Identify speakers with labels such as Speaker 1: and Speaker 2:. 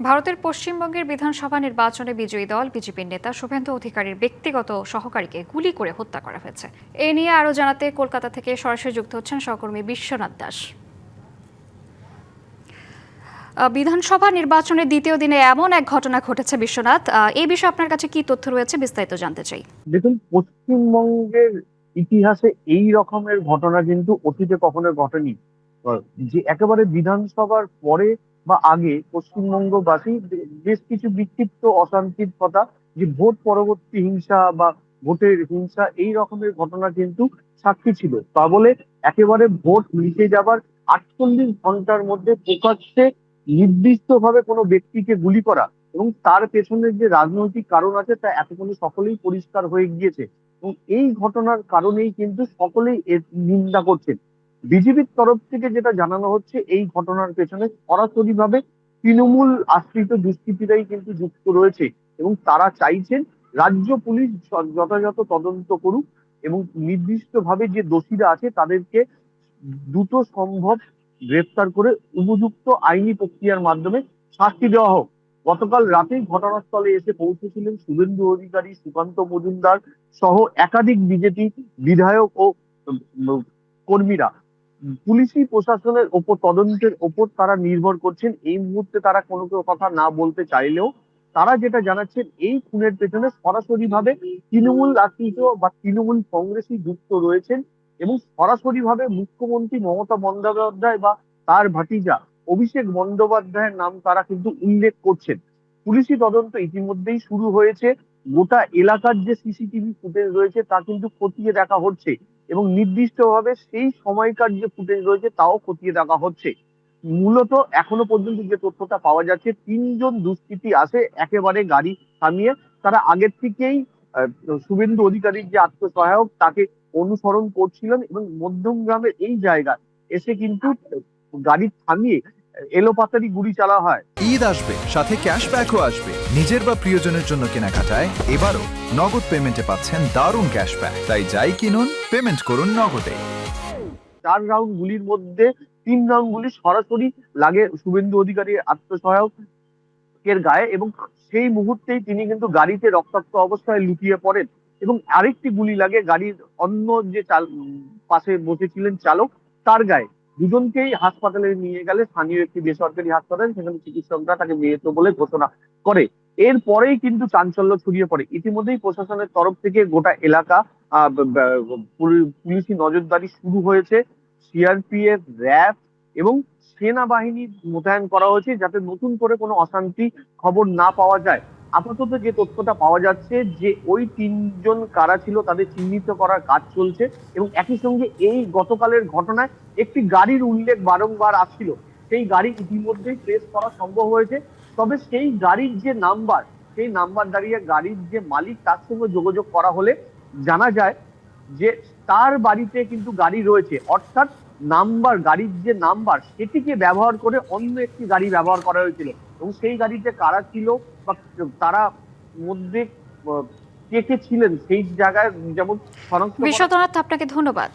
Speaker 1: ভারতের পশ্চিমবঙ্গের বিধানসভা নির্বাচনে বিজয়ী দল বিজেপির নেতা শুভেন্দু অধিকারীর ব্যক্তিগত সহকারীকে গুলি করে হত্যা করা হয়েছে। এ নিয়ে আরও জানাতে কলকাতা থেকে সরাসরি যুক্ত হচ্ছেন সহকর্মী বিশ্বনাথ দাস। বিধানসভা নির্বাচনের দ্বিতীয় দিনে এমন এক ঘটনা ঘটেছে বিশ্বনাথ, এই বিষয়ে আপনার কাছে কি তথ্য রয়েছে বিস্তারিত জানতে চাই।
Speaker 2: দেখুন, পশ্চিমবঙ্গের ইতিহাসে এই রকমের ঘটনা কিন্তু অতীতে কখনো ঘটেনি। যে একেবারে বিধানসভার পরে বা আগে পশ্চিমবঙ্গবাসী বেশ কিছু বিক্ষিপ্ত অশান্তির কথা, যে ভোট পরবর্তী হিংসা বা ভোটের হিংসা এই রকমের ঘটনা কিন্তু সাক্ষী ছিল। তা বলে একেবারে ভোট মিটে যাবার 48 ঘন্টার মধ্যে প্রকাশ্যে নির্দিষ্টভাবে কোনো ব্যক্তিকে গুলি করা এবং তার পেছনে যে রাজনৈতিক কারণ আছে তা এতক্ষণে সকলেই পরিষ্কার হয়ে গিয়েছে। এবং এই ঘটনার কারণেই কিন্তু সকলেই এর নিন্দা করছেন। বিজেপির তরফ থেকে যেটা জানানো হচ্ছে, এই ঘটনার পেছনে সরাসরি ভাবে তৃণমূল আশ্রিত দুষ্কৃতীরাই কিন্তু যুক্ত রয়েছে এবং তারা চাইছেন রাজ্য পুলিশ যথাযথ তদন্ত করুক এবং নির্দিষ্টভাবে যে দোষীরা আছে তাদেরকে দ্রুত সম্ভব গ্রেফতার করে উপযুক্ত আইনি প্রক্রিয়ার মাধ্যমে শাস্তি দেওয়া হোক। গতকাল রাতেই ঘটনাস্থলে এসে পৌঁছেছিলেন শুভেন্দু অধিকারী, সুকান্ত মজুমদার সহ একাধিক বিজেপি বিধায়ক ও কর্মীরা। পুলিশি প্রশাসনের ওপর তদন্তের ওপর তারা নির্ভর করছেন। এই মুহূর্তে তারা কোনো কথা না বলতে চাইলেও তারা যেটা জানাচ্ছেন, এই খুনের পেছনে সরাসরি ভাবে তৃণমূল আশ্রিত বা তৃণমূল কংগ্রেসই যুক্ত রয়েছেন এবং সরাসরি ভাবে মুখ্যমন্ত্রী মমতা বন্দ্যোপাধ্যায় বা তার ভাতিজা অভিষেক বন্দ্যোপাধ্যায়ের নাম তারা কিন্তু উল্লেখ করছেন। পুলিশি তদন্ত ইতিমধ্যেই শুরু হয়েছে। গোটা এলাকার যে সিসিটিভি ফুটেজ রয়েছে তা কিন্তু খতিয়ে দেখা হচ্ছে এবং নির্দিষ্টভাবে সেই সময়কার যে ফুটেজ রয়েছে তাও খতিয়ে দেখা হচ্ছে। মূলত এখনো পর্যন্ত যে তথ্যটা পাওয়া যাচ্ছে, 3জন দুষ্কৃতী আসে একেবারে গাড়ি থামিয়ে। তারা আগের থেকেই শুভেন্দু অধিকারীর যে আত্মসহায়ক তাকে অনুসরণ করছিলেন এবং মধ্যম গ্রামের এই জায়গায় এসে কিন্তু গাড়ি থামিয়ে এলোপাতাড়ি গুলি চালা হয়।
Speaker 3: ঈদ আসবে, সাথে ক্যাশব্যাকও আসবে। নিজের বা প্রিয়জনের জন্য কেনাকাটায় এবারও নগদ পেমেন্টে পাচ্ছেন দারুণ ক্যাশব্যাক। তাই যাই কিনুন, পেমেন্ট করুন নগদে।
Speaker 2: 4 রাউন্ড গুলির মধ্যে 3 রাউন্ড গুলি সরাসরি লাগে শুভেন্দু অধিকারীর আত্মসহায়কের গায়ে এবং সেই মুহূর্তেই তিনি কিন্তু গাড়িতে রক্তাক্ত অবস্থায় লুটিয়ে পড়েন এবং আরেকটি গুলি লাগে গাড়ির অন্য যে পাশে বসেছিলেন চালক তার গায়ে। দুজনকেই হাসপাতালে নিয়ে গেলে স্থানীয় একটি বেসরকারি হাসপাতাল, সেখানে চিকিৎসকরা তাকে মৃত বলে ঘোষণা করে। এরপরেই কিন্তু চাঞ্চল্য ছড়িয়ে পড়ে। ইতিমধ্যেই প্রশাসনের তরফ থেকে গোটা এলাকা পুলিশি নজরদারি শুরু হয়েছে। সিআরপিএফ, র্যাব এবং সেনাবাহিনী মোতায়েন করা হয়েছে যাতে নতুন করে কোনো অশান্তি খবর না পাওয়া যায়। আপাতত যে তথ্যটা পাওয়া যাচ্ছে যে ওই 3জন কারা ছিল তাদের চিহ্নিত করার কাজ চলছে এবং একই সঙ্গে এই গতকালের ঘটনায় একটি গাড়ির উল্লেখ বারংবার আসছিল। সেই গাড়ি ইতিমধ্যেই ট্রেস করা সম্ভব হয়েছে। তবে সেই গাড়ির যে নাম্বার, সেই নাম্বার দাঁড়িয়ে গাড়ির যে মালিক তার সঙ্গে যোগাযোগ করা হলে জানা যায় যে তার বাড়িতে কিন্তু গাড়ি রয়েছে, অর্থাৎ নাম্বার, গাড়ির যে নাম্বার সেটিকে ব্যবহার করে অন্য একটি গাড়ি ব্যবহার করা হয়েছিল এবং সেই গাড়িতে কারা ছিল বা তারা মধ্যে কে কে ছিলেন সেই জায়গায় যেমন শনাক্ত।
Speaker 1: বিশ্বনাথ, আপনাকে ধন্যবাদ।